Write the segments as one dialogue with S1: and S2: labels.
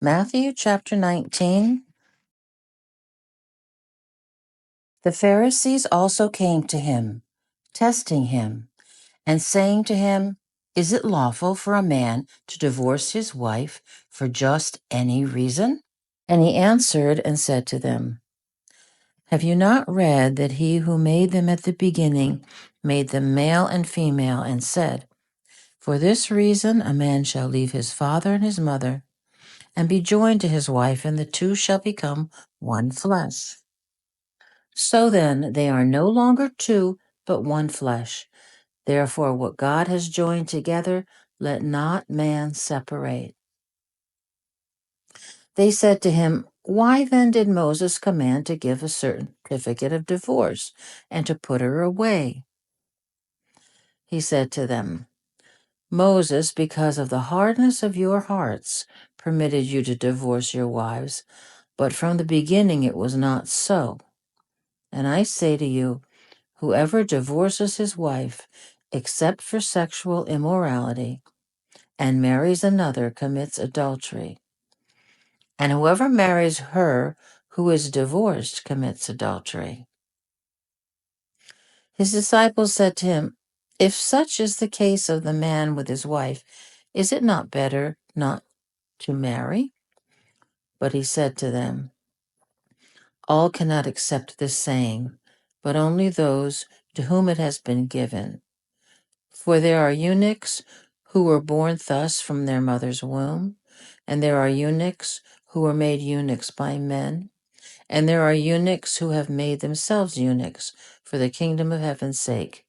S1: Matthew chapter 19. The Pharisees also came to him, testing him, and saying to him, "Is it lawful for a man to divorce his wife for just any reason?" And he answered and said to them, "Have you not read that he who made them at the beginning made them male and female, and said, 'For this reason a man shall leave his father and his mother, and be joined to his wife, and the two shall become one flesh'? So then, they are no longer two, but one flesh. Therefore, what God has joined together, let not man separate." They said to him, "Why then did Moses command to give a certificate of divorce and to put her away?" He said to them, "Moses, because of the hardness of your hearts, permitted you to divorce your wives, but from the beginning it was not so. And I say to you, whoever divorces his wife, except for sexual immorality, and marries another commits adultery. And whoever marries her who is divorced commits adultery." His disciples said to him, "If such is the case of the man with his wife, is it not better not to marry?" But he said to them, "All cannot accept this saying, but only those to whom it has been given. For there are eunuchs who were born thus from their mother's womb, and there are eunuchs who were made eunuchs by men, and there are eunuchs who have made themselves eunuchs for the kingdom of heaven's sake.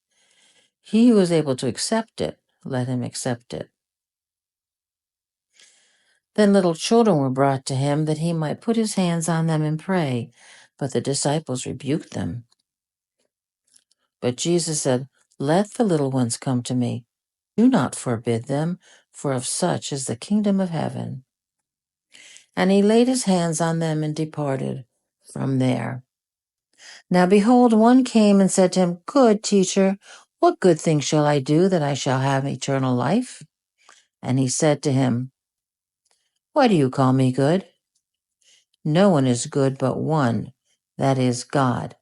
S1: He who is able to accept it, let him accept it." Then little children were brought to him that he might put his hands on them and pray, but the disciples rebuked them. But Jesus said, "Let the little ones come to me. Do not forbid them, for of such is the kingdom of heaven." And he laid his hands on them and departed from there. Now behold, one came and said to him, "Good teacher, what good thing shall I do that I shall have eternal life?" And he said to him, "Why do you call me good? No one is good but one, that is God.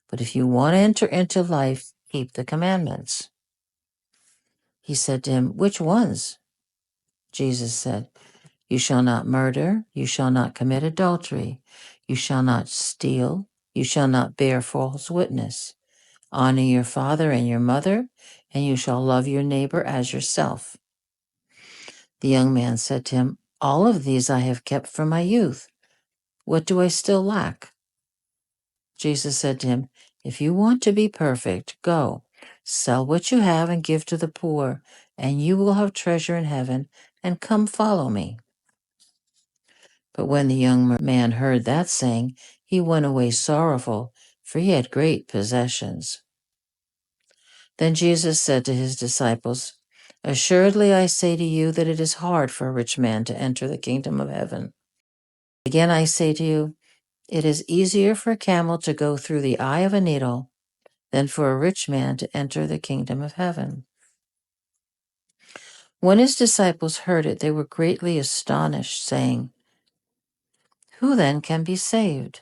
S1: But if you want to enter into life, keep the commandments." He said to him, "Which ones?" Jesus said, "You shall not murder, you shall not commit adultery, you shall not steal, you shall not bear false witness. Honor your father and your mother, and you shall love your neighbor as yourself." The young man said to him, "All of these I have kept from my youth. What do I still lack?" Jesus said to him, "If you want to be perfect, go, sell what you have and give to the poor, and you will have treasure in heaven, and come follow me." But when the young man heard that saying, he went away sorrowful, for he had great possessions. Then Jesus said to his disciples, "Assuredly I say to you that it is hard for a rich man to enter the kingdom of heaven. Again I say to you, it is easier for a camel to go through the eye of a needle than for a rich man to enter the kingdom of heaven." When his disciples heard it, they were greatly astonished, saying, "Who then can be saved?"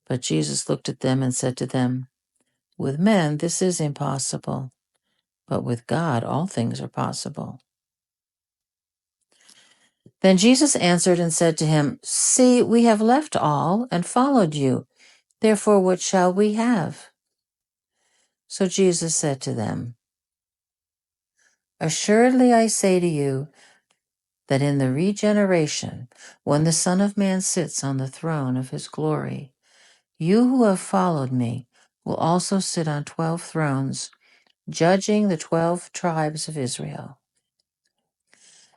S1: But Jesus looked at them and said to them, "With men this is impossible, but with God all things are possible." Then Jesus answered and said to him, "See, we have left all and followed you. Therefore, what shall we have?" So Jesus said to them, "Assuredly I say to you that in the regeneration, when the Son of Man sits on the throne of his glory, you who have followed me will also sit on 12 thrones, judging the 12 tribes of Israel.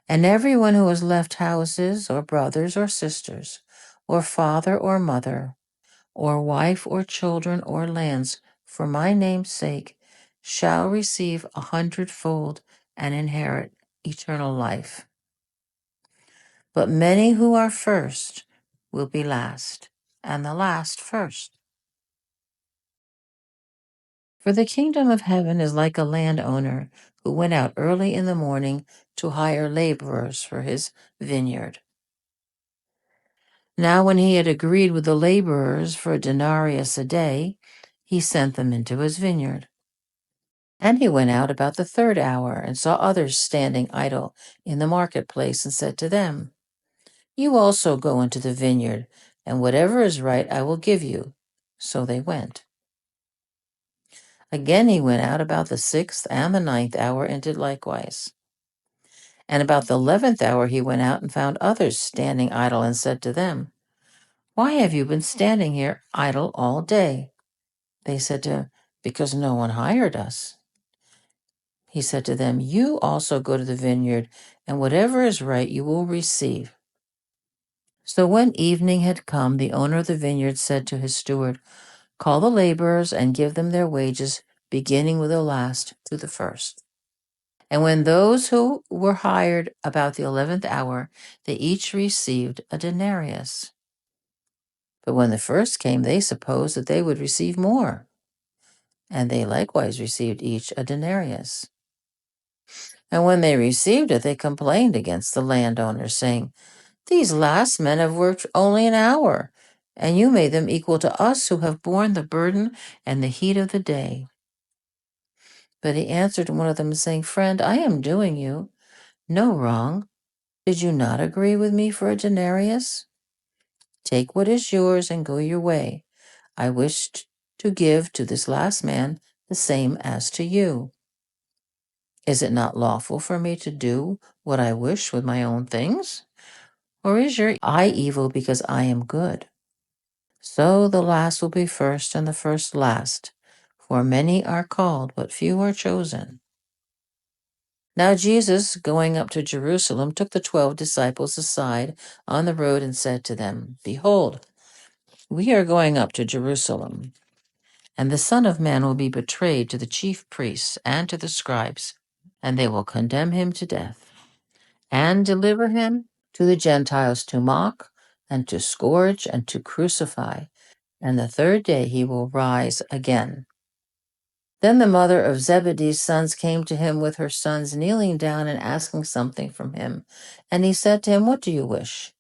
S1: And everyone who has left houses or brothers or sisters, or father or mother, or wife or children or lands for my name's sake shall receive 100-fold and inherit eternal life. But many who are first will be last, and the last first. For the kingdom of heaven is like a landowner who went out early in the morning to hire laborers for his vineyard. Now when he had agreed with the laborers for a denarius a day, he sent them into his vineyard. And he went out about the third hour and saw others standing idle in the marketplace and said to them, You also go into the vineyard, and whatever is right I will give you. So they went. Again he went out about the 6th and the 9th hour and did likewise. And about the 11th hour he went out and found others standing idle and said to them, Why have you been standing here idle all day? They said to him, Because no one hired us. He said to them, You also go to the vineyard, and whatever is right you will receive. So when evening had come, the owner of the vineyard said to his steward, Call the laborers and give them their wages, beginning with the last to the first. And when those who were hired about the 11th hour, they each received a denarius. But when the first came, they supposed that they would receive more, and they likewise received each a denarius. And when they received it, they complained against the landowners, saying, These last men have worked only an hour, and you made them equal to us who have borne the burden and the heat of the day. But he answered one of them, saying, Friend, I am doing you no wrong. Did you not agree with me for a denarius? Take what is yours and go your way. I wished to give to this last man the same as to you. Is it not lawful for me to do what I wish with my own things? Or is your eye evil because I am good? So the last will be first and the first last, for many are called, but few are chosen. Now Jesus, going up to Jerusalem, took the 12 disciples aside on the road and said to them, Behold, we are going up to Jerusalem, and the Son of Man will be betrayed to the chief priests and to the scribes, and they will condemn him to death, and deliver him to the Gentiles to mock, and to scourge, and to crucify, and the third day he will rise again. Then the mother of Zebedee's sons came to him with her sons, kneeling down and asking something from him. And he said to him, What do you wish?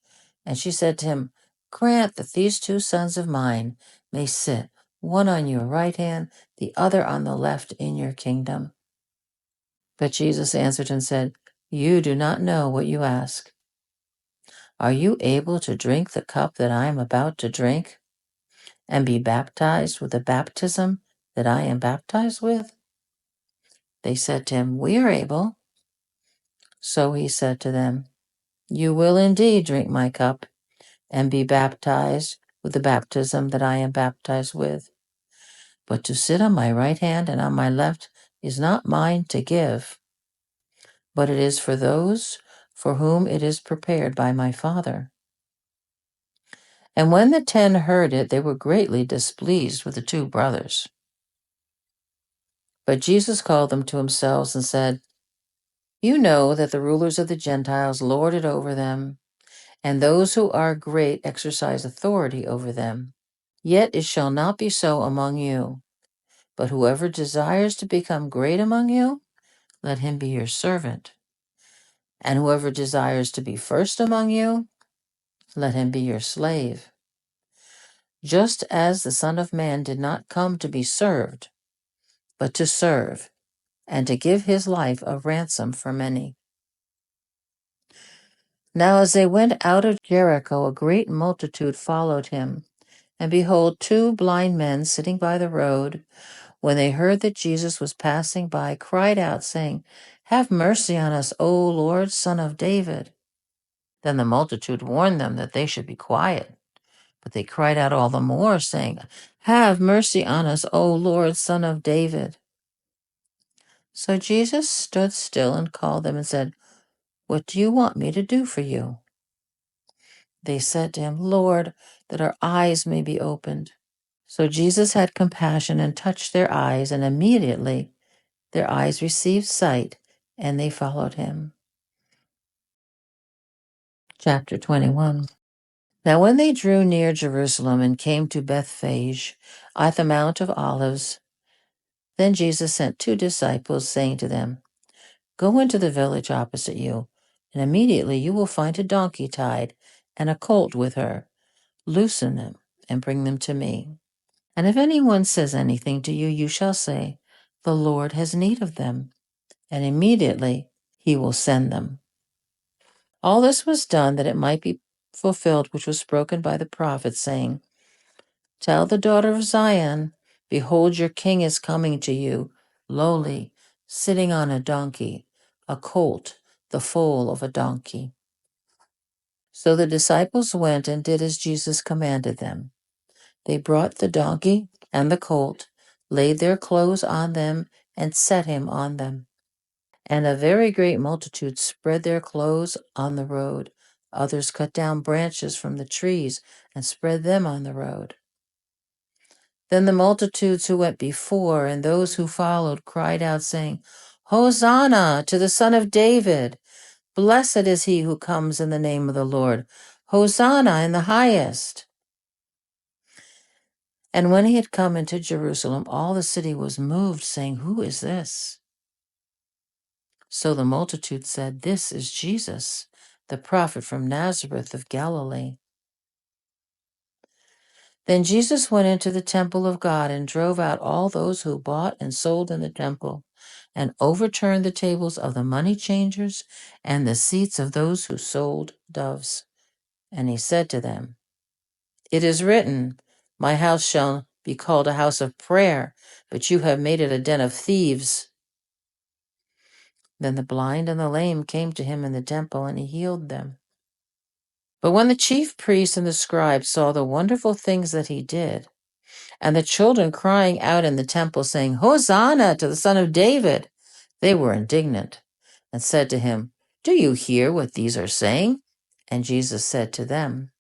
S1: And she said to him, Grant that these 2 sons of mine may sit, one on your right hand, the other on the left in your kingdom. But Jesus answered and said, You do not know what you ask. Are you able to drink the cup that I am about to drink, and be baptized with the baptism that I am baptized with? They said to him, We are able. So he said to them, You will indeed drink my cup and be baptized with the baptism that I am baptized with. But to sit on my right hand and on my left is not mine to give, but it is for those for whom it is prepared by my Father. And when the 10 heard it, they were greatly displeased with the 2 brothers. But Jesus called them to himself and said, You know that the rulers of the Gentiles lord it over them, and those who are great exercise authority over them. Yet it shall not be so among you. But whoever desires to become great among you, let him be your servant. And whoever desires to be first among you, let him be your slave. Just as the Son of Man did not come to be served, but to serve, and to give his life a ransom for many. Now as they went out of Jericho, a great multitude followed him. And behold, 2 blind men sitting by the road, when they heard that Jesus was passing by, cried out, saying, Have mercy on us, O Lord, Son of David. Then the multitude warned them that they should be quiet. But they cried out all the more, saying, Have mercy on us, O Lord, Son of David. So Jesus stood still and called them and said, What do you want me to do for you? They said to him, Lord, that our eyes may be opened. So Jesus had compassion and touched their eyes, and immediately their eyes received sight, and they followed him. Chapter 21. Now when they drew near Jerusalem and came to Bethphage at the Mount of Olives, then Jesus sent 2 disciples, saying to them, Go into the village opposite you, and immediately you will find a donkey tied, and a colt with her. Loosen them and bring them to me. And if anyone says anything to you, you shall say, the Lord has need of them, and immediately he will send them. All this was done that it might be fulfilled which was spoken by the prophet, saying, Tell the daughter of Zion, behold, your king is coming to you, lowly, sitting on a donkey, a colt, the foal of a donkey. So the disciples went and did as Jesus commanded them. They brought the donkey and the colt, laid their clothes on them, and set him on them. And a very great multitude spread their clothes on the road. Others cut down branches from the trees and spread them on the road. Then the multitudes who went before and those who followed cried out, saying, Hosanna to the Son of David! Blessed is he who comes in the name of the Lord. Hosanna in the highest. And when he had come into Jerusalem, all the city was moved, saying, Who is this? So the multitude said, This is Jesus, the prophet from Nazareth of Galilee. Then Jesus went into the temple of God and drove out all those who bought and sold in the temple, and overturned the tables of the money changers and the seats of those who sold doves. And he said to them, It is written, My house shall be called a house of prayer, but you have made it a den of thieves. Then the blind and the lame came to him in the temple, and he healed them. But when the chief priests and the scribes saw the wonderful things that he did, and the children crying out in the temple, saying, Hosanna to the Son of David, they were indignant, and said to him, Do you hear what these are saying? And Jesus said to them,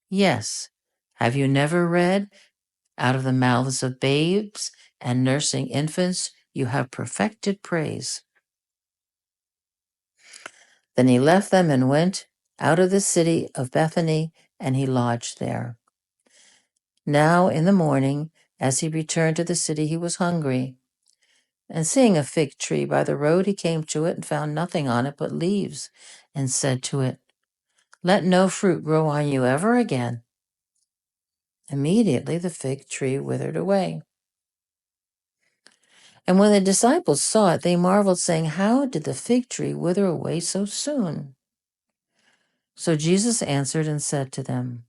S1: Yes. Have you never read, Out of the mouths of babes and nursing infants you have perfected praise? Then he left them and went out of the city of Bethany, and he lodged there. Now in the morning, as he returned to the city, he was hungry. And seeing a fig tree by the road, he came to it and found nothing on it but leaves, and said to it, Let no fruit grow on you ever again. Immediately the fig tree withered away. And when the disciples saw it, they marveled, saying, How did the fig tree wither away so soon? So Jesus answered and said to them,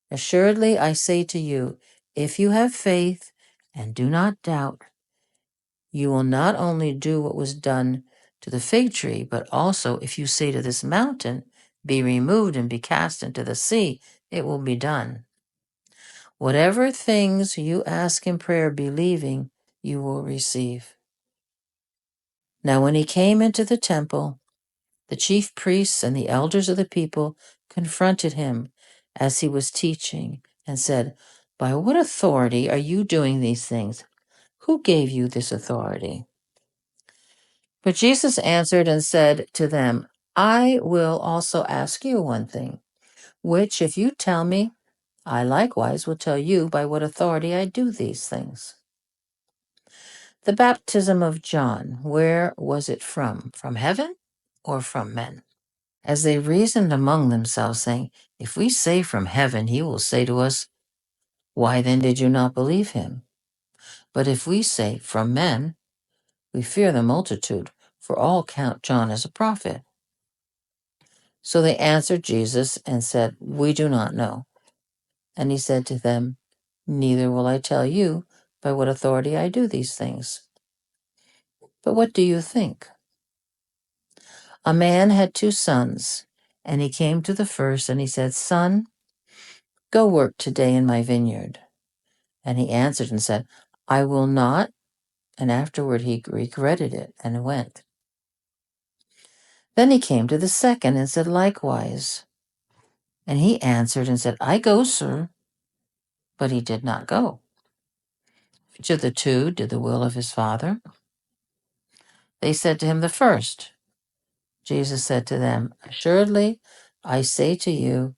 S1: Assuredly I say to you, if you have faith and do not doubt, you will not only do what was done to the fig tree, but also if you say to this mountain, Be removed and be cast into the sea, it will be done. Whatever things you ask in prayer, believing, you will receive. Now when he came into the temple, the chief priests and the elders of the people confronted him as he was teaching and said, By what authority are you doing these things? Who gave you this authority? But Jesus answered and said to them, I will also ask you one thing, which if you tell me, I likewise will tell you by what authority I do these things. The baptism of John, where was it from? From heaven or from men? As they reasoned among themselves, saying, If we say from heaven, he will say to us, Why then did you not believe him? But if we say from men, we fear the multitude, for all count John as a prophet. So they answered Jesus and said, We do not know. And he said to them, Neither will I tell you by what authority I do these things. But what do you think? A man had 2 sons, and he came to the first, and he said, Son, go work today in my vineyard. And he answered and said, I will not. And afterward he regretted it and went. Then he came to the second and said likewise. And he answered and said, I go, sir. But he did not go. Which of the 2 did the will of his father? They said to him, The first. Jesus said to them, Assuredly, I say to you,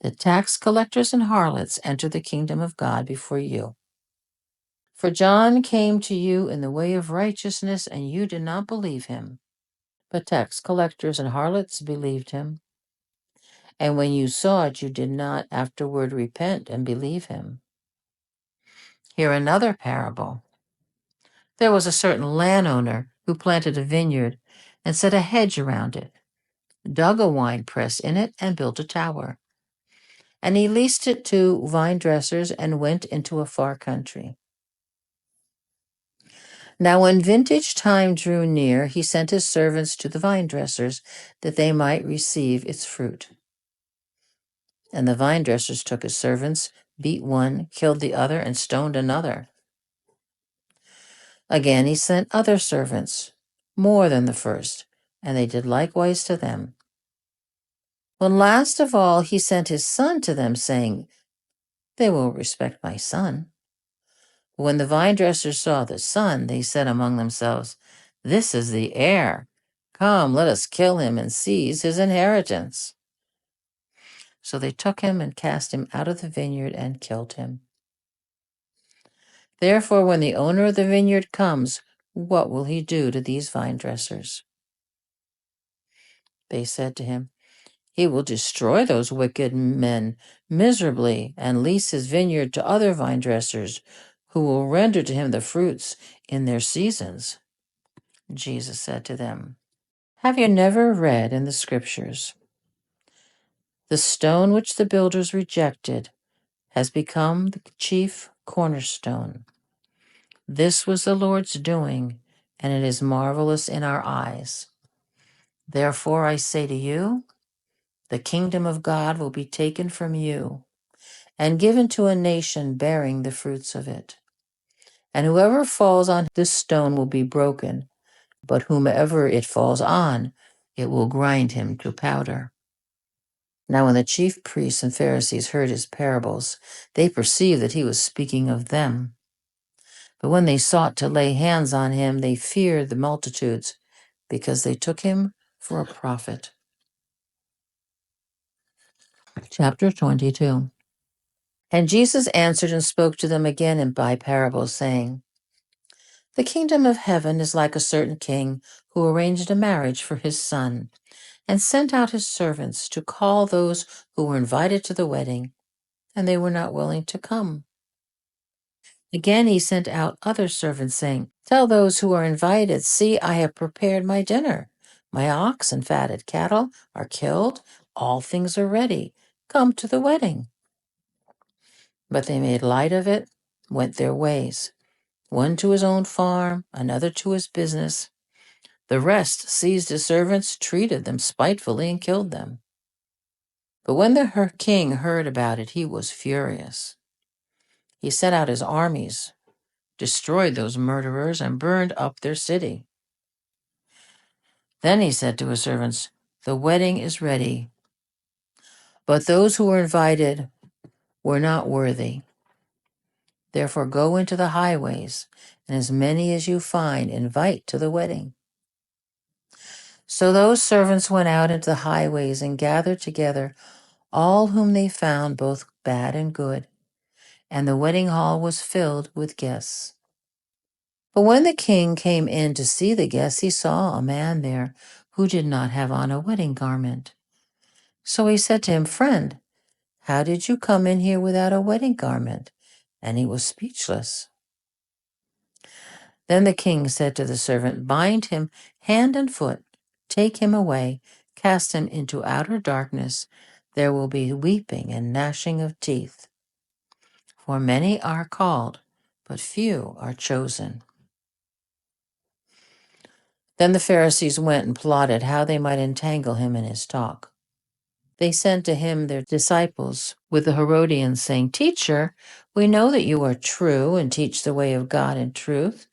S1: the tax collectors and harlots enter the kingdom of God before you. For John came to you in the way of righteousness, and you did not believe him. But tax collectors and harlots believed him. and when you saw it, you did not afterward repent and believe him. Hear another parable. There was a certain landowner who planted a vineyard and set a hedge around it, dug a wine press in it, and built a tower. And he leased it to vine dressers and went into a far country. Now, when vintage time drew near, he sent his servants to the vine dressers that they might receive its fruit. And the vine dressers took his servants, beat one, killed the other, and stoned another. Again he sent other servants, more than the first, and they did likewise to them. When last of all he sent his son to them, saying, They will respect my son. But when the vine dressers saw the son, they said among themselves, This is the heir. Come, let us kill him and seize his inheritance. So they took him and cast him out of the vineyard and killed him. Therefore, when the owner of the vineyard comes, what will he do to these vine dressers? They said to him, He will destroy those wicked men miserably and lease his vineyard to other vine dressers who will render to him the fruits in their seasons. Jesus said to them, Have you never read in the Scriptures, the stone which the builders rejected has become the chief cornerstone? This was the Lord's doing, and it is marvelous in our eyes. Therefore I say to you, the kingdom of God will be taken from you and given to a nation bearing the fruits of it. And whoever falls on this stone will be broken, but whomever it falls on, it will grind him to powder. Now when the chief priests and Pharisees heard his parables, they perceived that he was speaking of them. But when they sought to lay hands on him, they feared the multitudes, because they took him for a prophet. Chapter 22. And Jesus answered and spoke to them again and by parables, saying, The kingdom of heaven is like a certain king who arranged a marriage for his son, and sent out his servants to call those who were invited to the wedding, and they were not willing to come. Again he sent out other servants, saying, Tell those who are invited, See, I have prepared my dinner. My ox and fatted cattle are killed, all things are ready. Come to the wedding. But they made light of it, went their ways, one to his own farm, another to his business. The rest seized his servants, treated them spitefully, and killed them. But when the king heard about it, he was furious. He sent out his armies, destroyed those murderers, and burned up their city. Then he said to his servants, The wedding is ready, but those who were invited were not worthy. Therefore go into the highways, and as many as you find, invite to the wedding. So those servants went out into the highways and gathered together all whom they found, both bad and good, and the wedding hall was filled with guests. But when the king came in to see the guests, he saw a man there who did not have on a wedding garment. So he said to him, Friend, how did you come in here without a wedding garment? And he was speechless. Then the king said to the servant, Bind him hand and foot, take him away, cast him into outer darkness. There will be weeping and gnashing of teeth. For many are called, but few are chosen. Then the Pharisees went and plotted how they might entangle him in his talk. They sent to him their disciples with the Herodians, saying, Teacher, we know that you are true and teach the way of God in truth,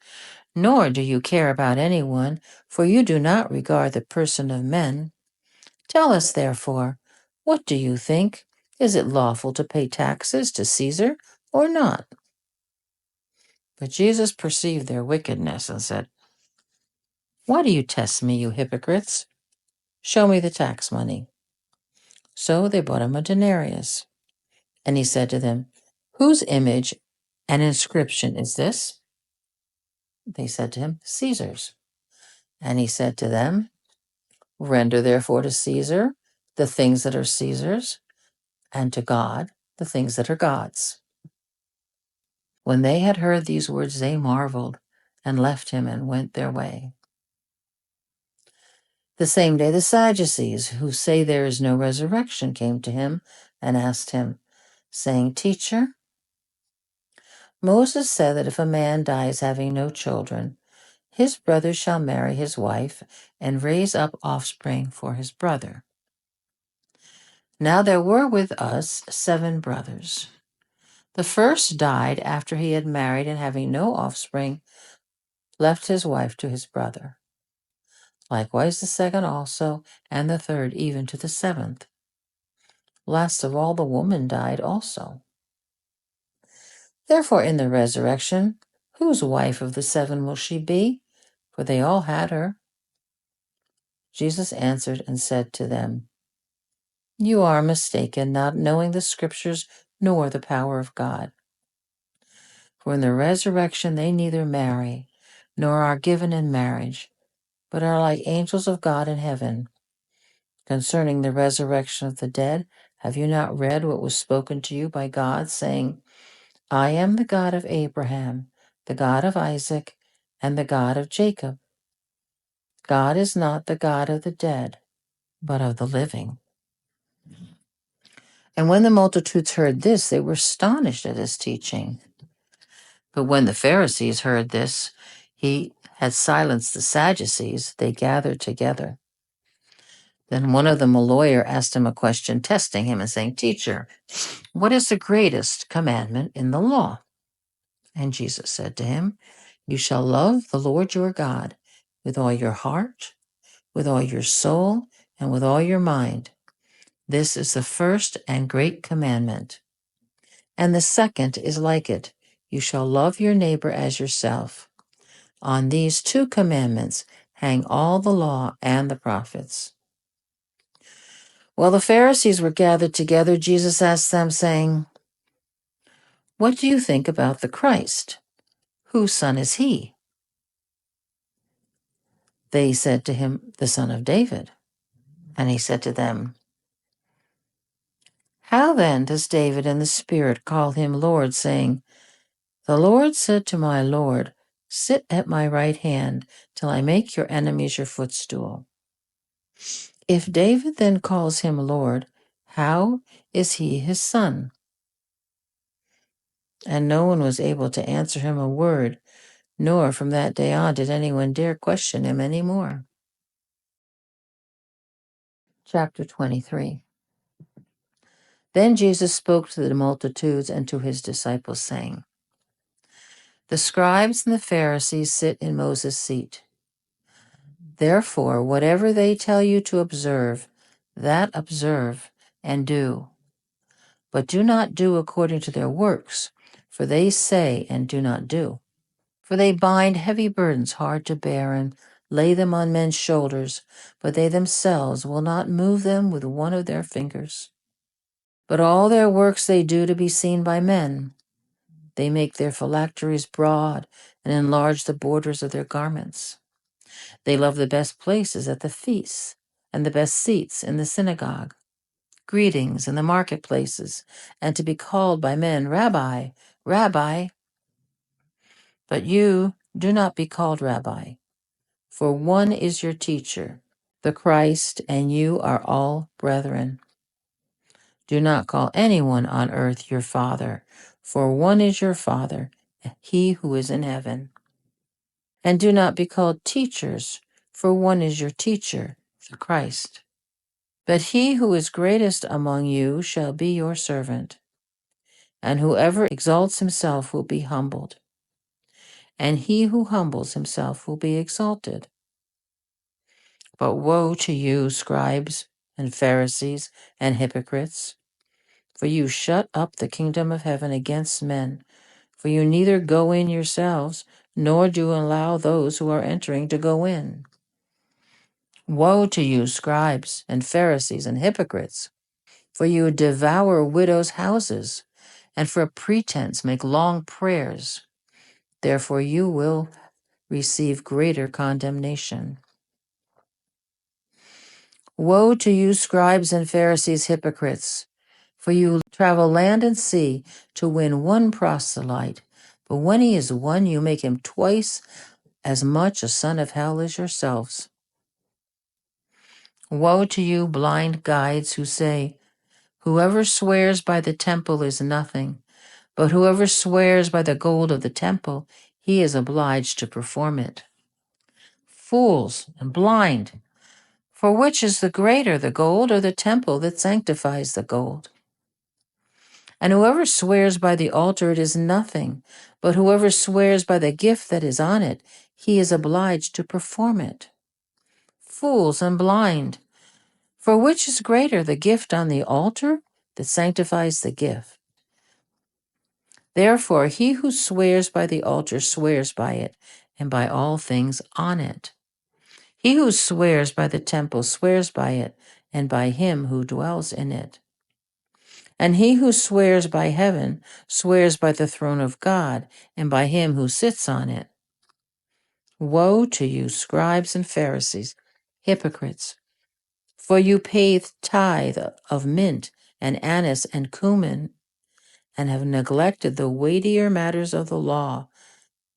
S1: nor do you care about anyone, for you do not regard the person of men. Tell us, therefore, what do you think? Is it lawful to pay taxes to Caesar or not? But Jesus perceived their wickedness and said, Why do you test me, you hypocrites? Show me the tax money. So they brought him a denarius. And he said to them, Whose image and inscription is this? They said to him, Caesar's. And he said to them, Render therefore to Caesar the things that are Caesar's, and to God the things that are God's. When they had heard these words, they marveled and left him and went their way. The same day, the Sadducees, who say there is no resurrection, came to him and asked him, saying, Teacher, Moses said that if a man dies having no children, his brother shall marry his wife and raise up offspring for his brother. Now there were with us 7 brothers. The first died after he had married and having no offspring, left his wife to his brother. Likewise the second also, and the third even to the 7th. Last of all, the woman died also. Therefore in the resurrection, whose wife of the 7 will she be? For they all had her. Jesus answered and said to them, You are mistaken, not knowing the Scriptures nor the power of God. For in the resurrection they neither marry, nor are given in marriage, but are like angels of God in heaven. Concerning the resurrection of the dead, have you not read what was spoken to you by God, saying, I am the God of Abraham, the God of Isaac, and the God of Jacob? God is not the God of the dead, but of the living. And when the multitudes heard this, they were astonished at his teaching. But when the Pharisees heard this, he had silenced the Sadducees, they gathered together. Then one of them, a lawyer, asked him a question, testing him and saying, Teacher, what is the greatest commandment in the law? And Jesus said to him, You shall love the Lord your God with all your heart, with all your soul, and with all your mind. This is the first and great commandment. And the second is like it. You shall love your neighbor as yourself. On these 2 commandments hang all the law and the prophets. While the Pharisees were gathered together, Jesus asked them, saying, What do you think about the Christ? Whose son is he? They said to him, The son of David. And he said to them, How then does David in the Spirit call him Lord, saying, The Lord said to my Lord, Sit at my right hand till I make your enemies your footstool. If David then calls him Lord, how is he his son? And no one was able to answer him a word, nor from that day on did anyone dare question him any more. Chapter 23. Then Jesus spoke to the multitudes and to his disciples, saying, The scribes and the Pharisees sit in Moses' seat. Therefore, whatever they tell you to observe, that observe and do. But do not do according to their works, for they say and do not do. For they bind heavy burdens hard to bear and lay them on men's shoulders, but they themselves will not move them with one of their fingers. But all their works they do to be seen by men. They make their phylacteries broad and enlarge the borders of their garments. They love the best places at the feasts and the best seats in the synagogue, greetings in the marketplaces, and to be called by men, Rabbi, Rabbi. But you do not be called Rabbi, for one is your teacher, the Christ, and you are all brethren. Do not call anyone on earth your father, for one is your Father, he who is in heaven. And do not be called teachers, for one is your teacher, the Christ. But he who is greatest among you shall be your servant. And whoever exalts himself will be humbled, and he who humbles himself will be exalted. But woe to you, scribes and Pharisees and hypocrites, for you shut up the kingdom of heaven against men, for you neither go in yourselves, nor do allow those who are entering to go in. Woe to you, scribes and Pharisees and hypocrites, for you devour widows' houses, and for a pretense make long prayers. Therefore you will receive greater condemnation. Woe to you, scribes and Pharisees, hypocrites! For you travel land and sea to win one proselyte, but when he is won, you make him twice as much a son of hell as yourselves. Woe to you, blind guides, who say, whoever swears by the temple is nothing, but whoever swears by the gold of the temple, he is obliged to perform it. Fools and blind! For which is the greater, the gold or the temple that sanctifies the gold? And whoever swears by the altar, it is nothing, but whoever swears by the gift that is on it, he is obliged to perform it. Fools and blind! For which is greater, the gift on the altar that sanctifies the gift? Therefore, he who swears by the altar swears by it, and by all things on it. He who swears by the temple swears by it, and by him who dwells in it. And he who swears by heaven swears by the throne of God, and by him who sits on it. Woe to you, scribes and Pharisees, hypocrites! For you pay tithe of mint and anise and cumin, and have neglected the weightier matters of the law,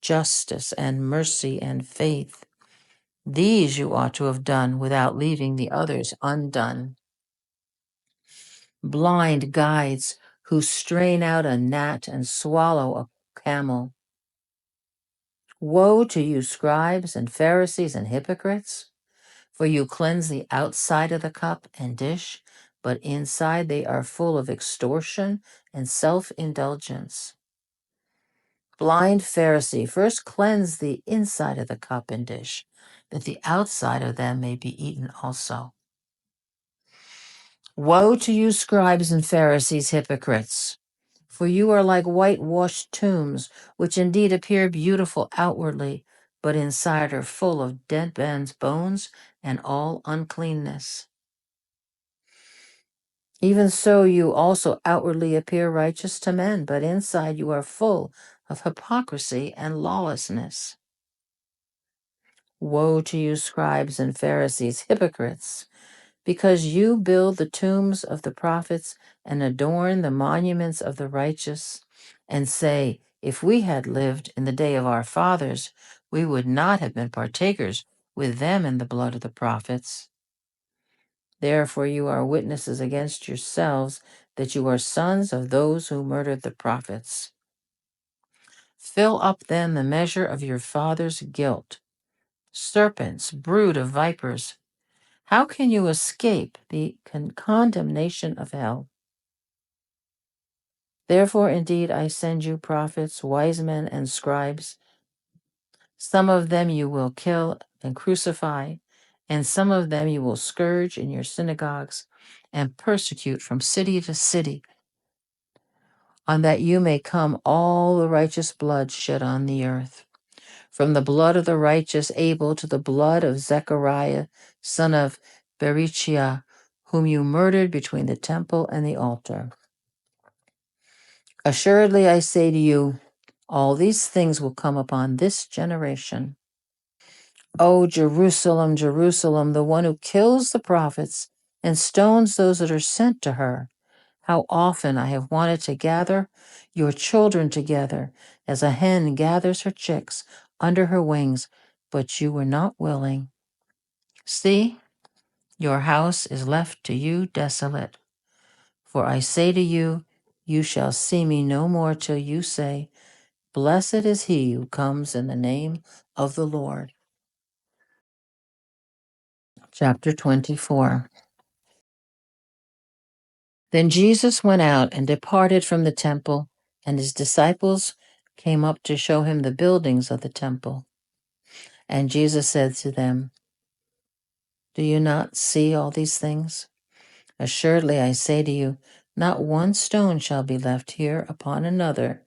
S1: justice and mercy and faith. These you ought to have done without leaving the others undone. Blind guides who strain out a gnat and swallow a camel. Woe to you, scribes and Pharisees and hypocrites! For you cleanse the outside of the cup and dish, but inside they are full of extortion and self-indulgence. Blind Pharisee, first cleanse the inside of the cup and dish, that the outside of them may be eaten also. Woe to you, scribes and Pharisees, hypocrites! For you are like whitewashed tombs, which indeed appear beautiful outwardly, but inside are full of dead men's bones and all uncleanness. Even so, you also outwardly appear righteous to men, but inside you are full of hypocrisy and lawlessness. Woe to you, scribes and Pharisees, hypocrites! Because you build the tombs of the prophets and adorn the monuments of the righteous, and say, if we had lived in the day of our fathers, we would not have been partakers with them in the blood of the prophets. Therefore you are witnesses against yourselves that you are sons of those who murdered the prophets. Fill up then the measure of your father's guilt. Serpents, brood of vipers, how can you escape the condemnation of hell? Therefore, indeed, I send you prophets, wise men, and scribes. Some of them you will kill and crucify, and some of them you will scourge in your synagogues and persecute from city to city, on that you may come all the righteous blood shed on the earth, from the blood of the righteous Abel to the blood of Zechariah, son of Berechiah, whom you murdered between the temple and the altar. Assuredly, I say to you, all these things will come upon this generation. O Jerusalem, Jerusalem, the one who kills the prophets and stones those that are sent to her. How often I have wanted to gather your children together as a hen gathers her chicks under her wings, but you were not willing. See, your house is left to you desolate. For I say to you, you shall see me no more till you say, blessed is he who comes in the name of the Lord. Chapter 24. Then Jesus went out and departed from the temple, and his disciples came up to show him the buildings of the temple. And Jesus said to them, do you not see all these things? Assuredly, I say to you, not one stone shall be left here upon another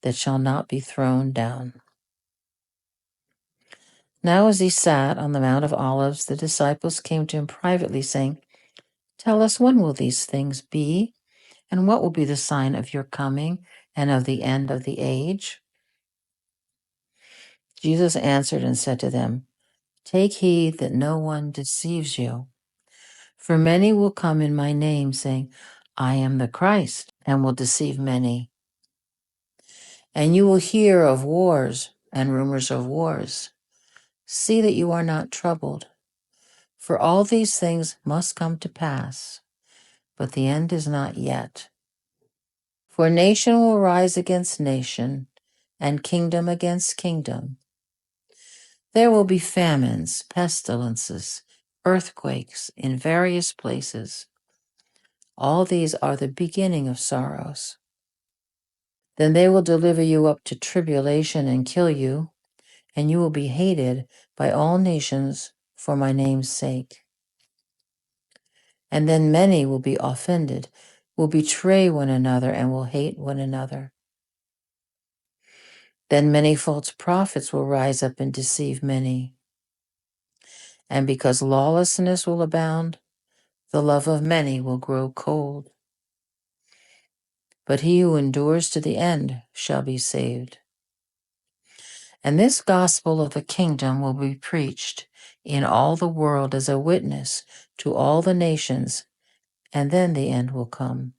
S1: that shall not be thrown down. Now as he sat on the Mount of Olives, the disciples came to him privately, saying, tell us, when will these things be? And what will be the sign of your coming and of the end of the age? Jesus answered and said to them, take heed that no one deceives you. For many will come in my name, saying, I am the Christ, and will deceive many. And you will hear of wars and rumors of wars. See that you are not troubled, for all these things must come to pass, but the end is not yet. For nation will rise against nation, and kingdom against kingdom. There will be famines, pestilences, earthquakes in various places. All these are the beginning of sorrows. Then they will deliver you up to tribulation and kill you, and you will be hated by all nations for my name's sake. And then many will be offended, will betray one another, and will hate one another. Then many false prophets will rise up and deceive many. And because lawlessness will abound, the love of many will grow cold. But he who endures to the end shall be saved. And this gospel of the kingdom will be preached in all the world as a witness to all the nations, and then the end will come.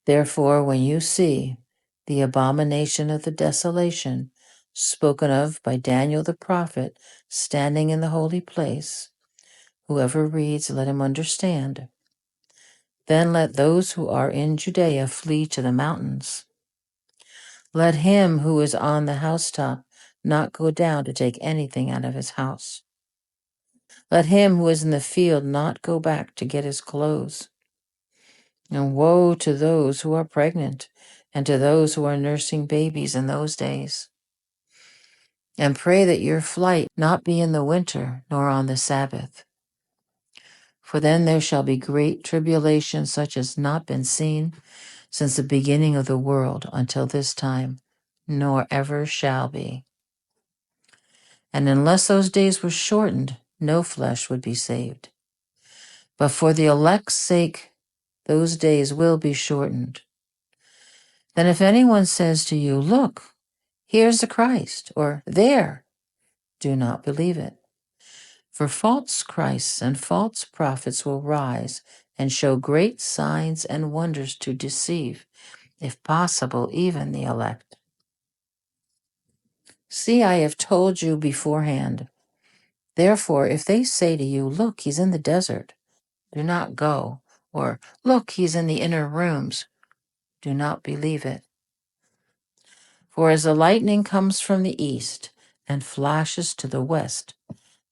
S1: Therefore, when you see the abomination of the desolation spoken of by Daniel the prophet standing in the holy place, whoever reads, let him understand. Then let those who are in Judea flee to the mountains. Let him who is on the housetop not go down to take anything out of his house. Let him who is in the field not go back to get his clothes. And woe to those who are pregnant and to those who are nursing babies in those days. And pray that your flight not be in the winter nor on the Sabbath. For then there shall be great tribulation such as not been seen since the beginning of the world until this time, nor ever shall be. And unless those days were shortened, no flesh would be saved. But for the elect's sake, those days will be shortened. Then if anyone says to you, look, here's the Christ, or there, do not believe it. For false Christs and false prophets will rise and show great signs and wonders to deceive, if possible, even the elect. See, I have told you beforehand. Therefore, if they say to you, look, he's in the desert, do not go. Or, look, he's in the inner rooms, do not believe it. For as the lightning comes from the east and flashes to the west,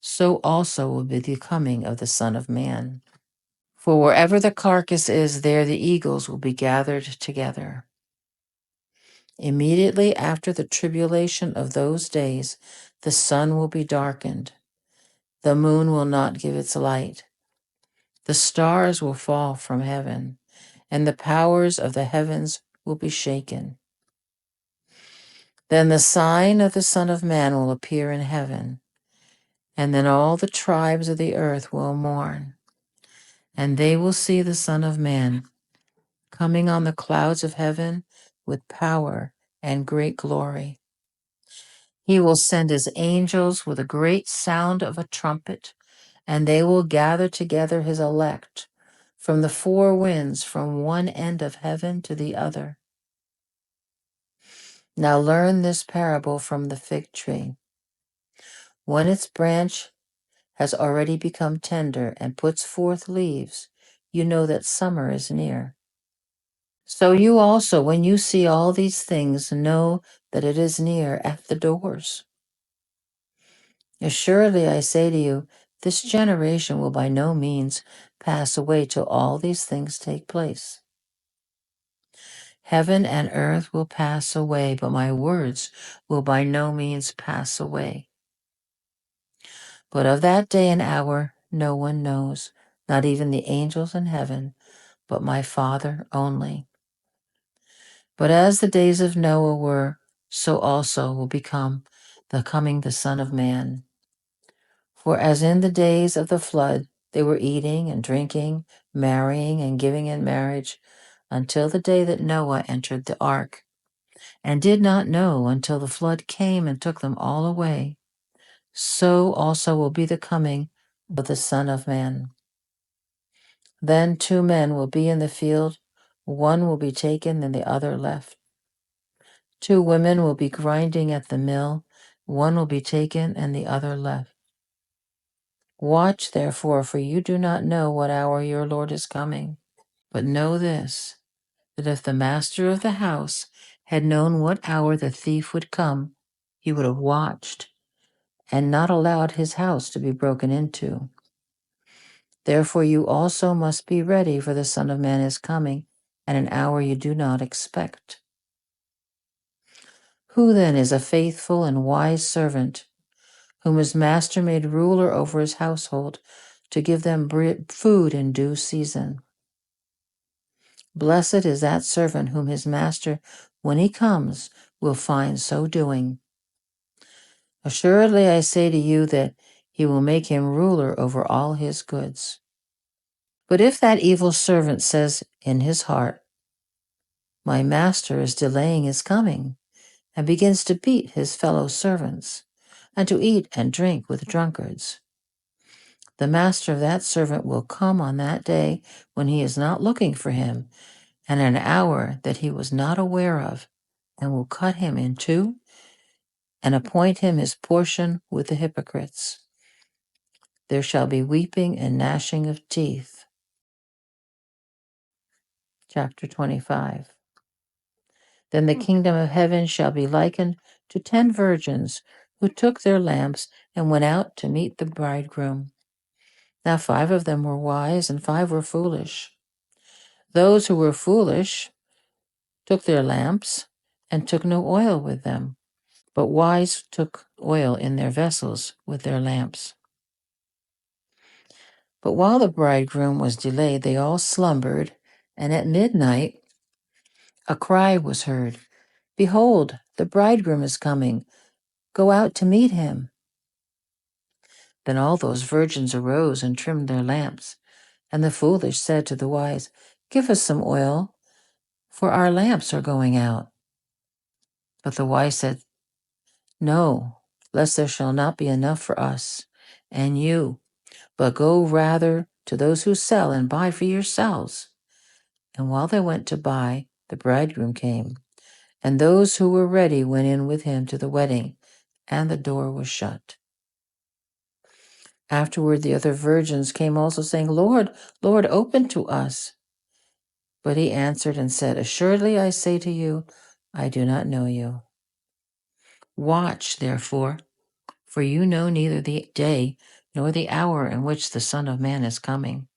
S1: so also will be the coming of the Son of Man. For wherever the carcass is, there the eagles will be gathered together. Immediately after the tribulation of those days, the sun will be darkened, the moon will not give its light, the stars will fall from heaven, and the powers of the heavens will be shaken. Then the sign of the Son of Man will appear in heaven, and then all the tribes of the earth will mourn, and they will see the Son of Man coming on the clouds of heaven with power and great glory. He will send his angels with a great sound of a trumpet, and they will gather together his elect from the four winds, from one end of heaven to the other. Now learn this parable from the fig tree. When its branch has already become tender and puts forth leaves, you know that summer is near. So you also, when you see all these things, know that it is near at the doors. Assuredly, I say to you, this generation will by no means pass away till all these things take place. Heaven and earth will pass away, but my words will by no means pass away. But of that day and hour no one knows, not even the angels in heaven, but my Father only. But as the days of Noah were, so also will become the coming the Son of Man. For as in the days of the flood they were eating and drinking, marrying and giving in marriage, until the day that Noah entered the ark, and did not know until the flood came and took them all away, so also will be the coming of the Son of Man. Then 2 men will be in the field, one will be taken and the other left. 2 women will be grinding at the mill, one will be taken and the other left. Watch therefore, for you do not know what hour your Lord is coming. But know this, that if the master of the house had known what hour the thief would come, he would have watched and not allowed his house to be broken into. Therefore you also must be ready, for the Son of Man is coming at an hour you do not expect. Who then is a faithful and wise servant, whom his master made ruler over his household, to give them food in due season? Blessed is that servant whom his master, when he comes, will find so doing. Assuredly I say to you that he will make him ruler over all his goods. But if that evil servant says in his heart, my master is delaying his coming, and begins to beat his fellow servants, and to eat and drink with drunkards, the master of that servant will come on that day when he is not looking for him, and an hour that he was not aware of, and will cut him in two, and appoint him his portion with the hypocrites. There shall be weeping and gnashing of teeth. Chapter 25. Then the kingdom of heaven shall be likened to 10 virgins who took their lamps and went out to meet the bridegroom. Now 5 of them were wise and 5 were foolish. Those who were foolish took their lamps and took no oil with them, but wise took oil in their vessels with their lamps. But while the bridegroom was delayed, they all slumbered, and at midnight a cry was heard, behold, the bridegroom is coming, go out to meet him. Then all those virgins arose and trimmed their lamps. And the foolish said to the wise, give us some oil, for our lamps are going out. But the wise said, no, lest there shall not be enough for us and you, but go rather to those who sell and buy for yourselves. And while they went to buy, the bridegroom came, and those who were ready went in with him to the wedding, and the door was shut. Afterward the other virgins came also, saying, Lord, Lord, open to us. But he answered and said, assuredly I say to you, I do not know you. Watch, therefore, for you know neither the day nor the hour in which the Son of Man is coming.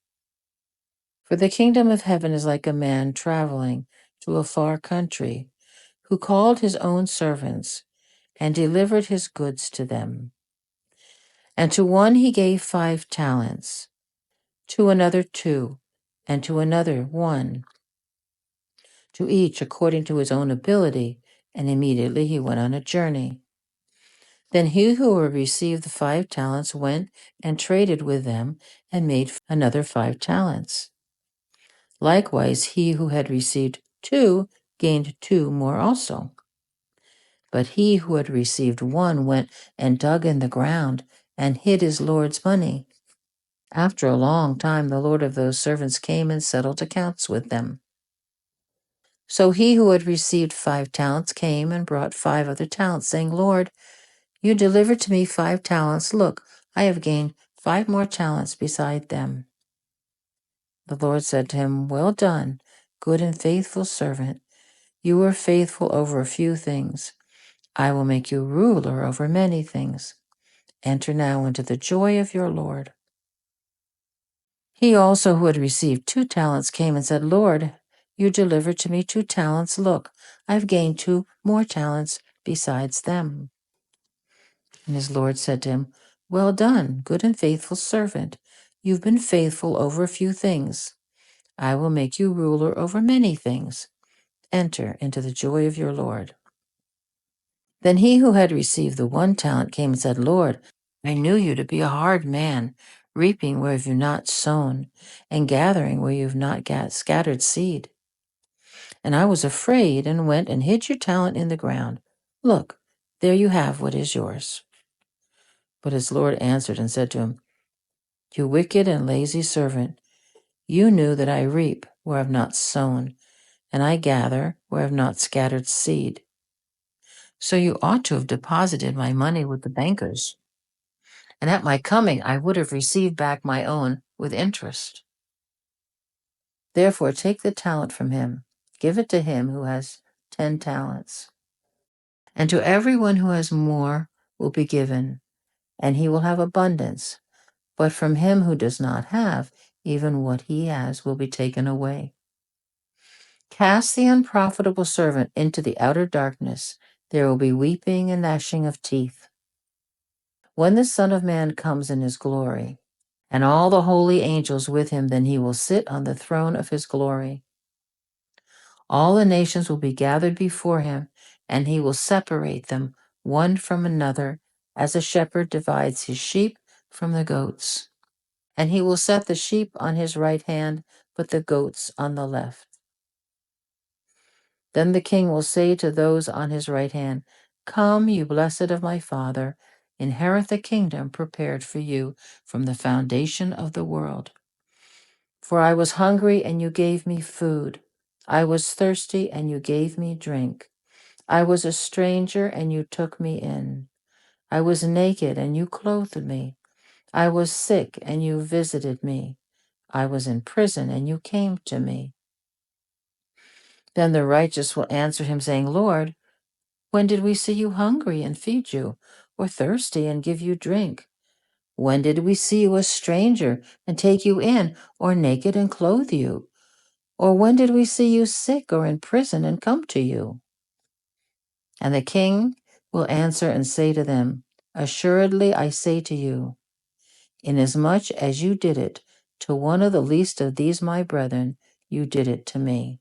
S1: For the kingdom of heaven is like a man traveling to a far country, who called his own servants and delivered his goods to them. And to one he gave 5 talents, to another 2, and to another 1, to each according to his own ability, and immediately he went on a journey. Then he who had received the 5 talents went and traded with them and made another 5 talents. Likewise, he who had received 2 gained 2 more also. But he who had received 1 went and dug in the ground and hid his Lord's money. After a long time, the Lord of those servants came and settled accounts with them. So he who had received 5 talents came and brought 5 other talents, saying, Lord, you delivered to me 5 talents. Look, I have gained 5 more talents beside them. The Lord said to him, well done, good and faithful servant. You were faithful over a few things. I will make you ruler over many things. Enter now into the joy of your Lord. He also who had received 2 talents came and said, Lord, you delivered to me 2 talents. Look, I've gained 2 more talents besides them. And his Lord said to him, well done, good and faithful servant. You've been faithful over a few things. I will make you ruler over many things. Enter into the joy of your Lord. Then he who had received the 1 talent came and said, Lord, I knew you to be a hard man, reaping where you've not sown, and gathering where you've not scattered seed. And I was afraid and went and hid your talent in the ground. Look, there you have what is yours. But his Lord answered and said to him, you wicked and lazy servant, You knew that I reap where I have not sown, and I gather where I have not scattered seed. So you ought to have deposited my money with the bankers, and at my coming I would have received back my own with interest. Therefore take the talent from him, give it to him who has 10 talents. And to everyone who has more will be given, and he will have abundance. But from him who does not have, even what he has will be taken away. Cast the unprofitable servant into the outer darkness. There will be weeping and gnashing of teeth. When the Son of Man comes in his glory, and all the holy angels with him, then he will sit on the throne of his glory. All the nations will be gathered before him, and he will separate them one from another, as a shepherd divides his sheep from the goats. And he will set the sheep on his right hand, but the goats on the left. Then the king will say to those on his right hand, Come, you blessed of my Father, inherit the kingdom prepared for you from the foundation of the world. For I was hungry, and you gave me food. I was thirsty, and you gave me drink. I was a stranger, and you took me in. I was naked, and you clothed me. I was sick, and you visited me. I was in prison, and you came to me. Then the righteous will answer him, saying, Lord, when did we see you hungry and feed you, or thirsty and give you drink? When did we see you a stranger and take you in, or naked and clothe you? Or when did we see you sick or in prison and come to you? And the king will answer and say to them, Assuredly I say to you, inasmuch as you did it to one of the least of these my brethren, you did it to me.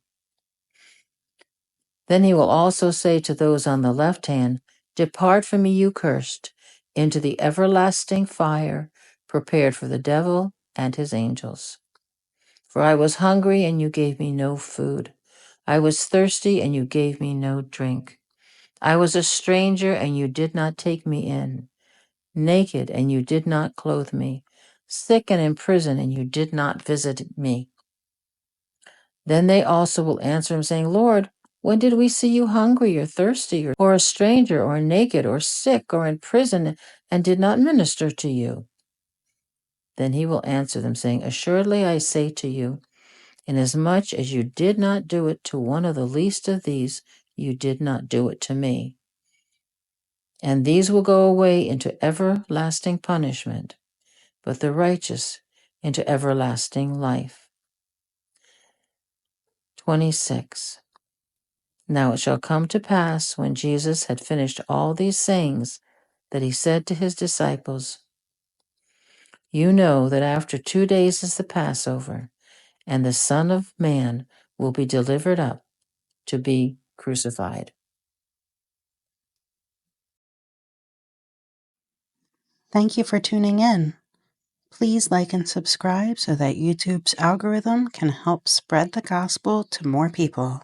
S1: Then he will also say to those on the left hand, Depart from me, you cursed, into the everlasting fire prepared for the devil and his angels. For I was hungry, and you gave me no food. I was thirsty, and you gave me no drink. I was a stranger, and you did not take me in. Naked, and you did not clothe me. Sick and in prison, and you did not visit me. Then they also will answer him, saying, Lord, when did we see you hungry or thirsty or a stranger or naked or sick or in prison and did not minister to you? Then he will answer them, saying, Assuredly I say to you, inasmuch as you did not do it to one of the least of these, you did not do it to me. And these will go away into everlasting punishment, but the righteous into everlasting life. 26. Now it shall come to pass, when Jesus had finished all these sayings, that he said to his disciples, You know that after 2 days is the Passover, and the Son of Man will be delivered up to be crucified.
S2: Thank you for tuning in. Please like and subscribe so that YouTube's algorithm can help spread the gospel to more people.